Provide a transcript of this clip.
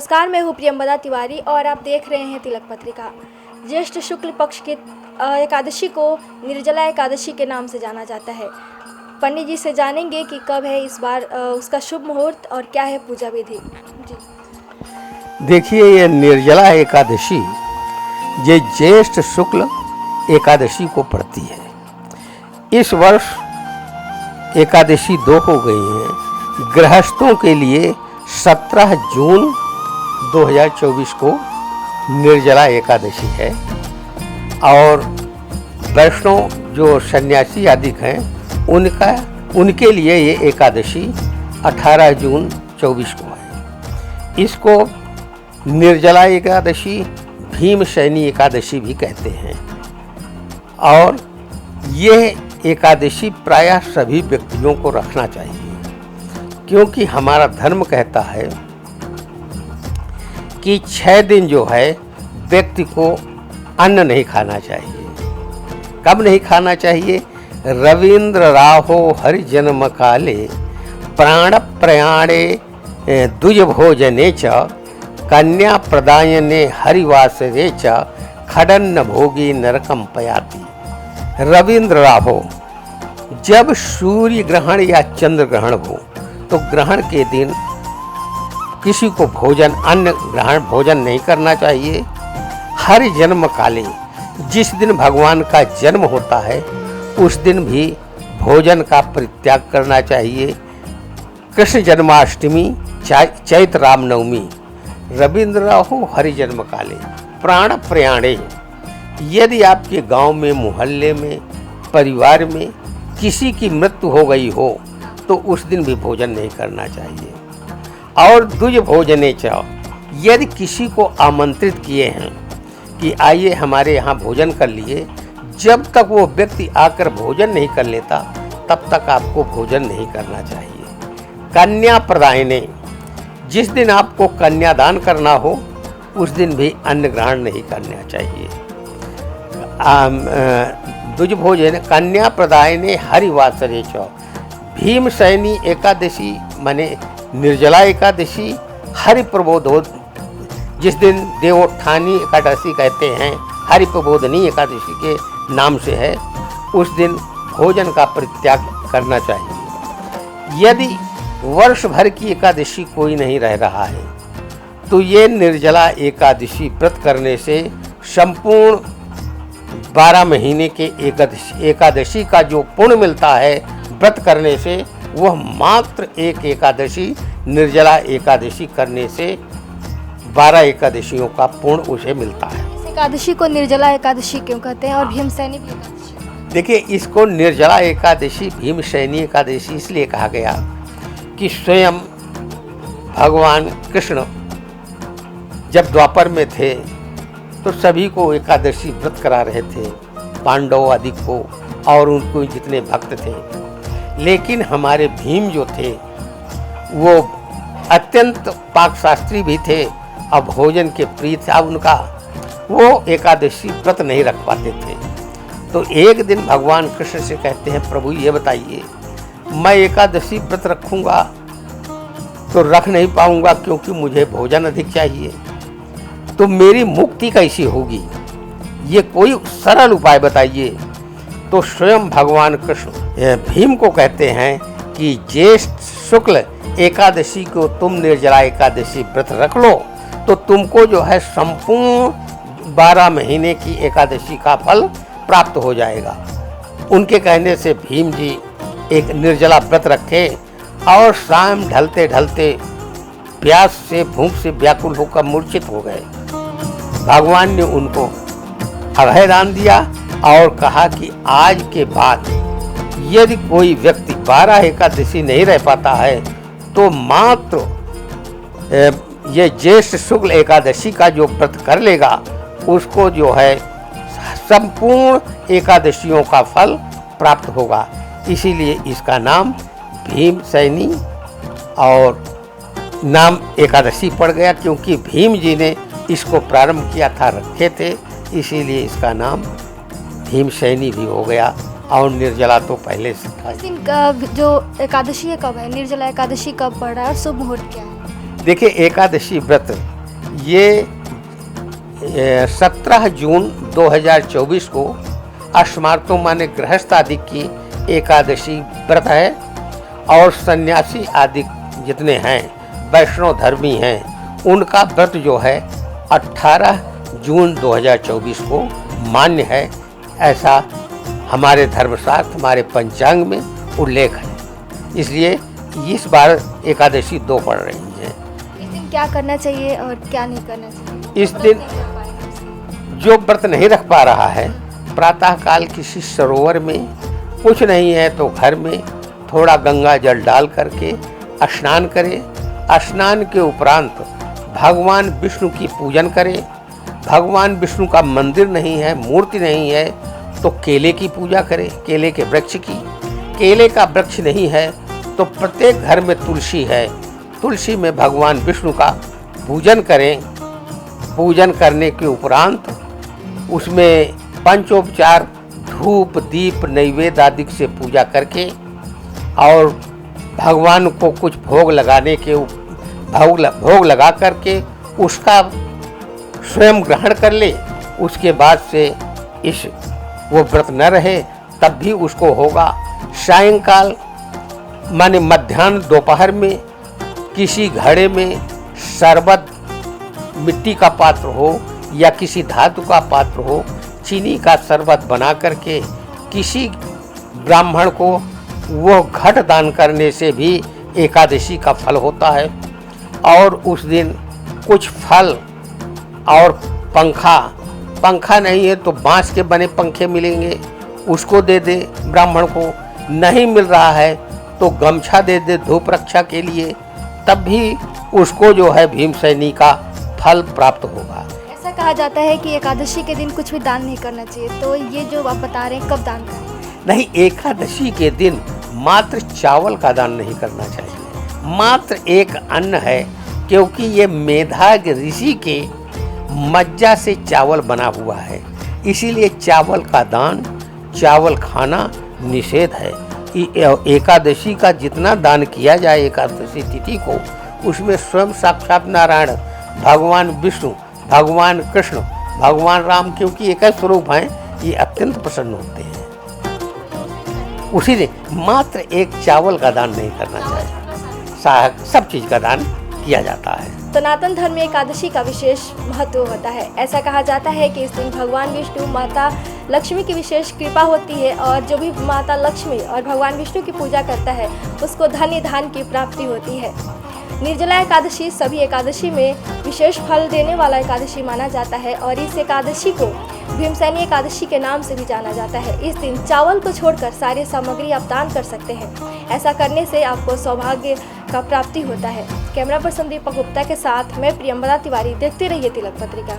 नमस्कार, मैं हूँ प्रियंवदा तिवारी और आप देख रहे हैं तिलक पत्रिका। ज्येष्ठ शुक्ल पक्ष की एकादशी को निर्जला एकादशी के नाम से जाना जाता है। पंडित जी से जानेंगे कि कब है इस बार उसका शुभ मुहूर्त और क्या है पूजा विधि। जी देखिए, ये निर्जला एकादशी ये ज्येष्ठ शुक्ल एकादशी को पड़ती है। इस वर्ष एकादशी 2 हो गई हैं। गृहस्थों के लिए 17 जून 2024 को निर्जला एकादशी है और वैष्णव जो सन्यासी आदि हैं उनके लिए ये एकादशी 18 जून 24 को है। इसको निर्जला एकादशी, भीमशैनी एकादशी भी कहते हैं और यह एकादशी प्रायः सभी व्यक्तियों को रखना चाहिए, क्योंकि हमारा धर्म कहता है कि 6 दिन जो है व्यक्ति को अन्न नहीं खाना चाहिए। कब नहीं खाना चाहिए? रवींद्र राहो हरि जन्म काले प्राण प्रयाणे द्विज भोजने च कन्या प्रदायने हरिवासरे च खडन्न भोगी नरकम पयाति। रवींद्र राहो, जब सूर्य ग्रहण या चंद्र ग्रहण हो तो ग्रहण के दिन किसी को भोजन नहीं करना चाहिए। हर जन्म काले, जिस दिन भगवान का जन्म होता है उस दिन भी भोजन का परित्याग करना चाहिए। कृष्ण जन्माष्टमी, चैत्र रामनवमी, रवींद्र राहो हरि जन्म काले प्राण प्रयाणे। यदि आपके गांव में, मोहल्ले में, परिवार में किसी की मृत्यु हो गई हो तो उस दिन भी भोजन नहीं करना चाहिए। और द्विज भोजने च, यदि किसी को आमंत्रित किए हैं कि आइए हमारे यहाँ भोजन कर लिए, जब तक वो व्यक्ति आकर भोजन नहीं कर लेता तब तक आपको भोजन नहीं करना चाहिए। कन्या प्रदायने, जिस दिन आपको कन्यादान करना हो उस दिन भी अन्न ग्रहण नहीं करना चाहिए। द्विज भोजन कन्या प्रदायने हरिवासरे च। भीमशैनी एकादशी माने निर्जला एकादशी, हरि प्रबोधो, जिस दिन देवोत्थानी एकादशी कहते हैं, हरि प्रबोधनी एकादशी के नाम से है, उस दिन भोजन का परित्याग करना चाहिए। यदि वर्ष भर की एकादशी कोई नहीं रह रहा है तो ये निर्जला एकादशी व्रत करने से संपूर्ण 12 महीने के एकादशी का जो पुण्य मिलता है व्रत करने से, वह मात्र एक एकादशी निर्जला एकादशी करने से 12 एकादशियों का पुण्य उसे मिलता है। इस एकादशी को निर्जला एकादशी क्यों कहते हैं और भीमशैनी भी एकादशी? देखिए, इसको निर्जला एकादशी, भीमशैनी एकादशी इसलिए कहा गया कि स्वयं भगवान कृष्ण जब द्वापर में थे तो सभी को एकादशी व्रत करा रहे थे, पांडव आदि को और उनको जितने भक्त थे। लेकिन हमारे भीम जो थे वो अत्यंत पाकशास्त्री भी थे और भोजन के प्रिय था उनका, वो एकादशी व्रत नहीं रख पाते थे। तो एक दिन भगवान कृष्ण से कहते हैं, प्रभु ये बताइए, मैं एकादशी व्रत रखूँगा तो रख नहीं पाऊँगा क्योंकि मुझे भोजन अधिक चाहिए, तो मेरी मुक्ति कैसी होगी? ये कोई सरल उपाय बताइए। तो स्वयं भगवान कृष्ण भीम को कहते हैं कि ज्येष्ठ शुक्ल एकादशी को तुम निर्जला एकादशी व्रत रख लो तो तुमको जो है संपूर्ण 12 महीने की एकादशी का फल प्राप्त हो जाएगा। उनके कहने से भीम जी एक निर्जला व्रत रखे और शाम ढलते ढलते प्यास से, भूख से व्याकुल होकर मूर्छित हो गए। भगवान ने उनको अभय दान दिया और कहा कि आज के बाद यदि कोई व्यक्ति 12 एकादशी नहीं रह पाता है तो मात्र ये ज्येष्ठ शुक्ल एकादशी का जो व्रत कर लेगा उसको जो है संपूर्ण एकादशियों का फल प्राप्त होगा। इसीलिए इसका नाम भीमशैनी और नाम एकादशी पड़ गया, क्योंकि भीम जी ने इसको प्रारंभ किया था, रखे थे, इसीलिए इसका नाम भीमशैनी भी हो गया। और निर्जला तो पहले से था। इस दिन जो एकादशी है कब है, निर्जला एकादशी कब पड़ रहा है और शुभ मुहूर्त क्या है? देखिए, एकादशी व्रत ये 17 जून 2024 को अश्मार्तो माने गृहस्थ आदि की एकादशी व्रत है और सन्यासी आदि जितने हैं वैष्णव धर्मी हैं उनका व्रत जो है 18 जून 2024 को मान्य है। ऐसा हमारे धर्मशास्त्र हमारे पंचांग में उल्लेख है। इसलिए इस बार एकादशी 2 पड़ रही है। इस दिन क्या करना चाहिए और क्या नहीं करना चाहिए? इस दिन जो व्रत नहीं रख पा रहा है प्रातः काल किसी सरोवर में, कुछ नहीं है तो घर में थोड़ा गंगा जल डाल करके स्नान करे। स्नान के उपरांत भगवान विष्णु की पूजन करे। भगवान विष्णु का मंदिर नहीं है, मूर्ति नहीं है तो केले की पूजा करे, केले के वृक्ष की। केले का वृक्ष नहीं है तो प्रत्येक घर में तुलसी है, तुलसी में भगवान विष्णु का पूजन करें। पूजन करने के उपरांत उसमें पंचोपचार धूप दीप नैवेद्य आदि से पूजा करके और भगवान को कुछ भोग लगाने के भोग लगा करके उसका स्वयं ग्रहण कर ले। उसके बाद से वो व्रत न रहे तब भी उसको होगा। सायंकाल माने मध्याह्न दोपहर में किसी घड़े में शरबत, मिट्टी का पात्र हो या किसी धातु का पात्र हो, चीनी का शरबत बना करके किसी ब्राह्मण को वो घट दान करने से भी एकादशी का फल होता है। और उस दिन कुछ फल और पंखा नहीं है तो बांस के बने पंखे मिलेंगे, उसको दे दे ब्राह्मण को। नहीं मिल रहा है तो गमछा दे दे धूप रक्षा के लिए, तब भी उसको जो है भीमसेनी का फल प्राप्त होगा। ऐसा कहा जाता है कि एकादशी के दिन कुछ भी दान नहीं करना चाहिए, तो ये जो आप बता रहे हैं कब दान करें? नहीं, एकादशी के दिन मात्र चावल का दान नहीं करना चाहिए। मात्र एक अन्न है, क्योंकि ये मेधाग ऋषि के मज्जा से चावल बना हुआ है, इसीलिए चावल का दान, चावल खाना निषेध है। एकादशी का जितना दान किया जाए एकादशी तिथि को, उसमें स्वयं साक्षात नारायण, भगवान विष्णु, भगवान कृष्ण, भगवान राम, क्योंकि एक स्वरूप हैं, ये अत्यंत प्रसन्न होते हैं। उसी ने मात्र एक चावल का दान नहीं करना चाहिए, सब चीज़ का दान किया जाता है। सनातन धर्म में एकादशी का विशेष महत्व होता है। ऐसा कहा जाता है कि इस दिन भगवान विष्णु, माता लक्ष्मी की विशेष कृपा होती है और जो भी माता लक्ष्मी और भगवान विष्णु की पूजा करता है उसको धन्य धान की प्राप्ति होती है। निर्जला एकादशी सभी एकादशी में विशेष फल देने वाला एकादशी माना जाता है और इस एकादशी को भीमसेनी एकादशी के नाम से भी जाना जाता है। इस दिन चावल को छोड़कर सारी सामग्री आप दान कर सकते हैं। ऐसा करने से आपको सौभाग्य का प्राप्ति होता है। कैमरा पर्सन दीपक गुप्ता के साथ मैं प्रियंवदा तिवारी। देखते रहिए तिलक पत्रिका।